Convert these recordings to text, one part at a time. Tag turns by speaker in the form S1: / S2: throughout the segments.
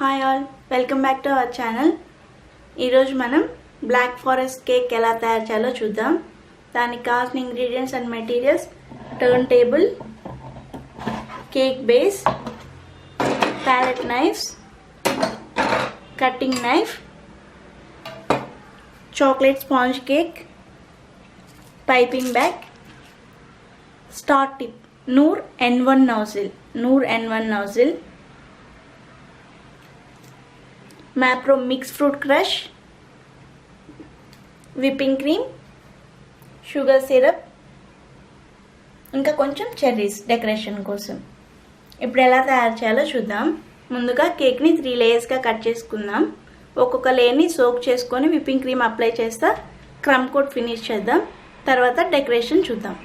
S1: Hi all, welcome back to our channel. ఈరోజు మనం black forest cake ఎలా తయారు చేయాలో చూద్దాం. దానికి కావాల్సిన ingredients and materials: turntable, cake base, palette knives, cutting knife, chocolate sponge cake, piping bag, start tip నూర్ N1 nozzle, Mapro mixed fruit crush, whipping cream, sugar syrup, ఇంకా కొంచెం cherries decoration కోసం. ఇప్పుడు ఎలా తయారు చేయాలో చూద్దాం. ముందుగా కేక్ని 3 లేయర్స్గా కట్ చేసుకుందాం. ఒక్కొక్క లేయర్ని సోక్ చేసుకొని విప్పింగ్ క్రీమ్ అప్లై చేస్తా క్రమ్ కోట్ ఫినిష్ చేద్దాం. తర్వాత డెకరేషన్ చూద్దాం.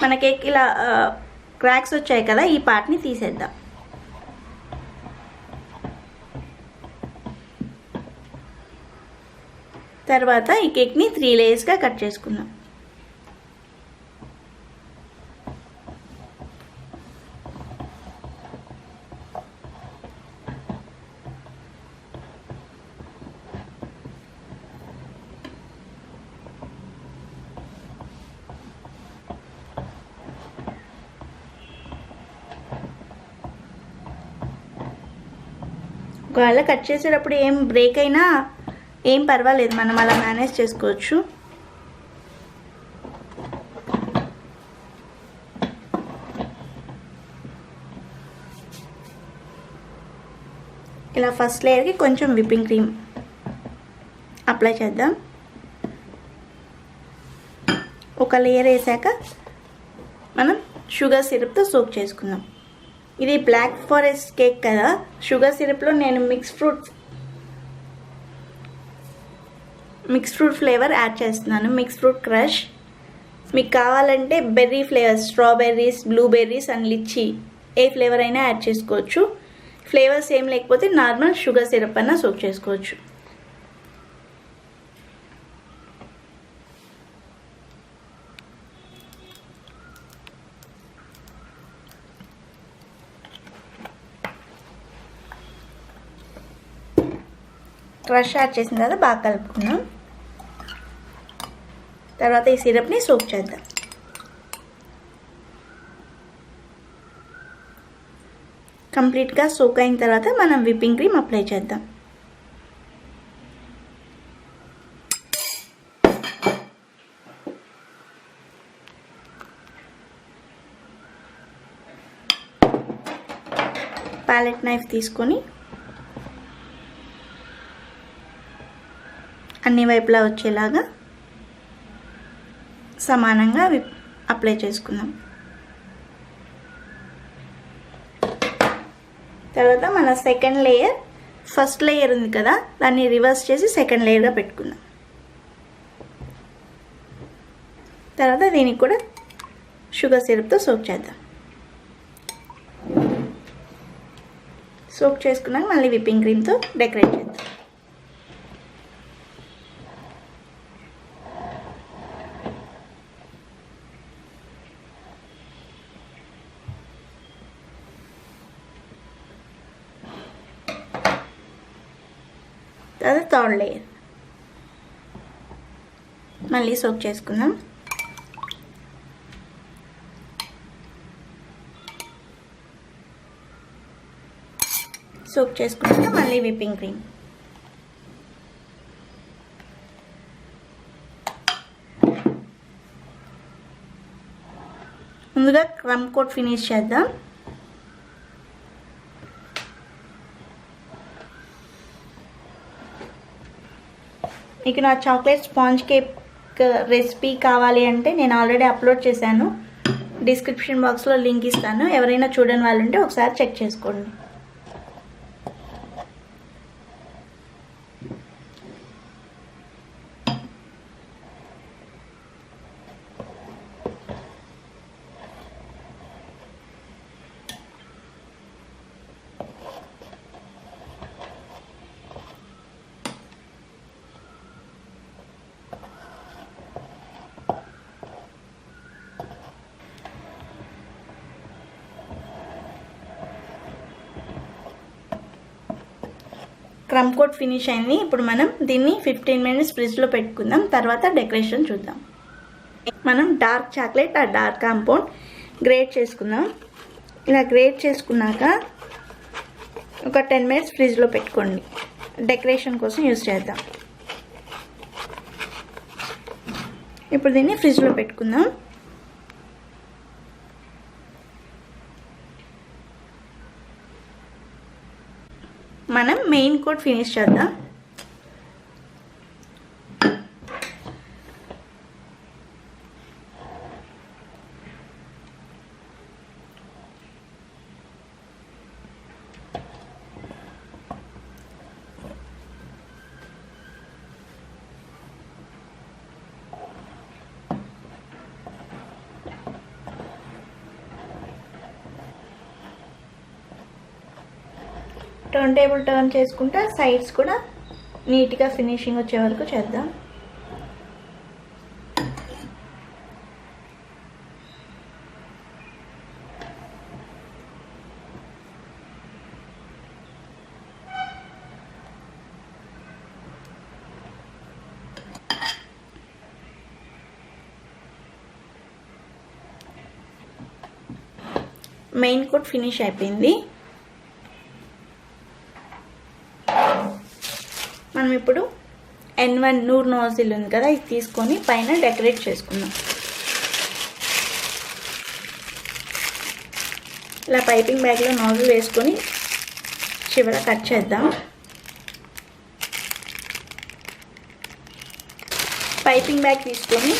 S1: మన కేక్ ఇలా క్రాక్స్ వచ్చాయి కదా, ఈ పార్ట్ని తీసేద్దాం. తర్వాత ఈ కేక్ని 3 లేయర్స్గా కట్ చేసుకుందాం. ఒకవేళ కట్ చేసేటప్పుడు ఏం బ్రేక్ అయినా ఏం పర్వాలేదు, మనం అలా మేనేజ్ చేసుకోవచ్చు. ఇలా ఫస్ట్ లేయర్కి కొంచెం విప్పింగ్ క్రీమ్ అప్లై చేద్దాం. ఒక లేయర్ వేసాక మనం షుగర్ సిరప్తో సోక్ చేసుకుందాం. ఇది బ్లాక్ ఫారెస్ట్ కేక్ కదా, షుగర్ సిరప్లో నేను మిక్స్ ఫ్రూట్ ఫ్లేవర్ యాడ్ చేస్తున్నాను. Mix fruit crush. మీకు కావాలంటే berry flavours, strawberries, blueberries and lychee A flavour అయినా యాడ్ చేసుకోవచ్చు. ఫ్లేవర్స్ ఏం లేకపోతే నార్మల్ షుగర్ సిరప్ అన్నా సోక్ చేసుకోవచ్చు. క్రష్ యాడ్ చేసిన తర్వాత బాగా కలుపుకుందాం. తర్వాత ఈ సిరప్ని సోక్ చేద్దాం. కంప్లీట్గా సోక్ అయిన తర్వాత మనం విప్పింగ్ క్రీమ్ అప్లై చేద్దాం. ప్యాలెట్ నైఫ్ తీసుకొని అన్ని వైపులా వచ్చేలాగా సమానంగా అప్లై చేసుకుందాం. తర్వాత మన సెకండ్ లేయర్, ఫస్ట్ లేయర్ ఉంది కదా, దాన్ని రివర్స్ చేసి సెకండ్ లేయర్గా పెట్టుకుందాం. తర్వాత దీనికి కూడా షుగర్ సిరప్తో సోక్ చేద్దాం. సోక్ చేసుకున్నాక మళ్ళీ విప్పింగ్ క్రీమ్తో డెకరేట్ చేద్దాం. తర్వాత థర్డ్ లేయర్ మళ్ళీ సోక్ చేసుకుందాం. సోక్ చేసుకున్నాక మళ్ళీ విప్పింగ్ క్రీమ్. ముందుగా క్రమ్ కోట్ ఫినిష్ చేద్దాం. మీకు నా చాక్లెట్ స్పాంజ్ కేక్ రెసిపీ కావాలి అంటే నేను ఆల్రెడీ అప్లోడ్ చేశాను. డిస్క్రిప్షన్ బాక్స్లో లింక్ ఇస్తాను. ఎవరైనా చూడని వాళ్ళు ఉంటే ఒకసారి చెక్ చేసుకోండి. క్రమ్ కోట్ ఫినిష్ అయింది. ఇప్పుడు మనం దీన్ని 15 మినిట్స్ ఫ్రిడ్జ్లో పెట్టుకుందాం. తర్వాత డెకరేషన్ చూద్దాం. మనం డార్క్ చాక్లెట్ ఆ డార్క్ కాంపౌండ్ గ్రేట్ చేసుకుందాం. ఇలా గ్రేట్ చేసుకున్నాక ఒక 10 మినిట్స్ ఫ్రిడ్జ్లో పెట్టుకోండి. డెకరేషన్ కోసం యూజ్ చేద్దాం. ఇప్పుడు దీన్ని ఫ్రిడ్జ్లో పెట్టుకుందాం. మనం మెయిన్ కోట్ ఫినిష్ చేద్దాం. టర్న్ టేబుల్ టర్న్ చేసుకుంటే సైడ్స్ కూడా నీట్గా ఫినిషింగ్ వచ్చే వరకు చేద్దాం. మెయిన్ కోట్ ఫినిష్ అయిపోయింది. మనం ఇప్పుడు N1 నూర్ నోజిల్ ఉంది కదా, ఇది తీసుకొని పైన డెకరేట్ చేసుకుందాం. ఇలా పైపింగ్ బ్యాగ్లో నోజిల్ వేసుకొని చివర కట్ చేద్దాం. పైపింగ్ బ్యాగ్ తీసుకొని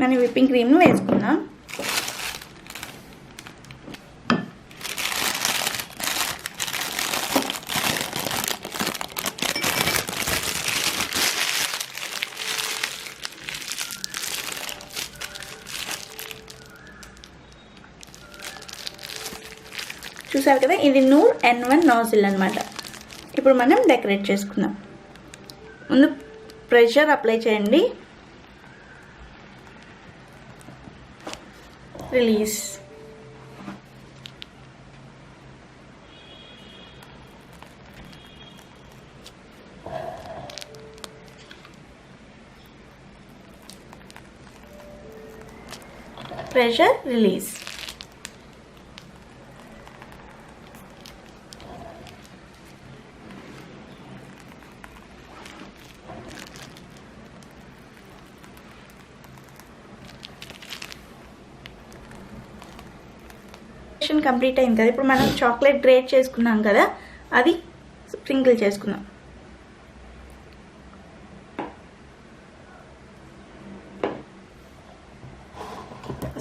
S1: మనం విప్పింగ్ క్రీమ్ను వేసుకుందాం. చూసారు కదా, ఇది నూర్ N1 నాజిల్ అన్నమాట. ఇప్పుడు మనం డెకరేట్ చేసుకుందాం. ముందు ప్రెషర్ అప్లై చేయండి, రిలీజ్. Pressure release. కంప్లీట్ అయింది కదా. ఇప్పుడు మనం చాక్లెట్ గ్రేట్ చేసుకున్నాం కదా, అది స్ప్రింకిల్ చేసుకుందాం.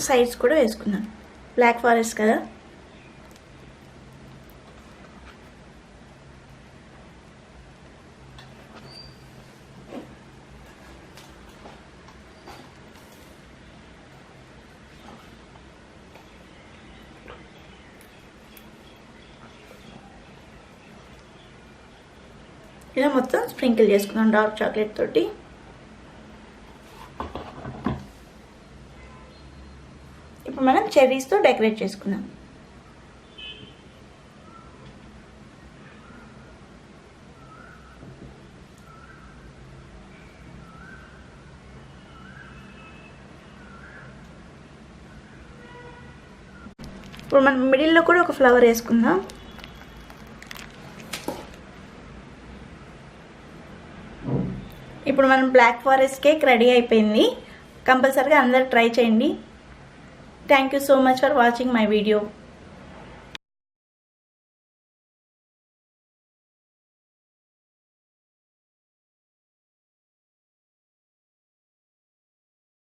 S1: సైడ్స్ కూడా వేసుకుందాం. బ్లాక్ ఫారెస్ట్ కదా, ఇలా మొత్తం స్ప్రింకిల్ చేసుకుందాం డార్క్ చాక్లెట్ తోటి. ఇప్పుడు మనం చెర్రీస్తో డెకరేట్ చేసుకుందాం. ఇప్పుడు మనం మిడిల్లో కూడా ఒక ఫ్లవర్ వేసుకుందాం. ఇప్పుడు మనం బ్లాక్ ఫారెస్ట్ కేక్ రెడీ అయిపోయింది. కంపల్సరీగా అందరూ ట్రై చేయండి. Thank you so much for watching my video.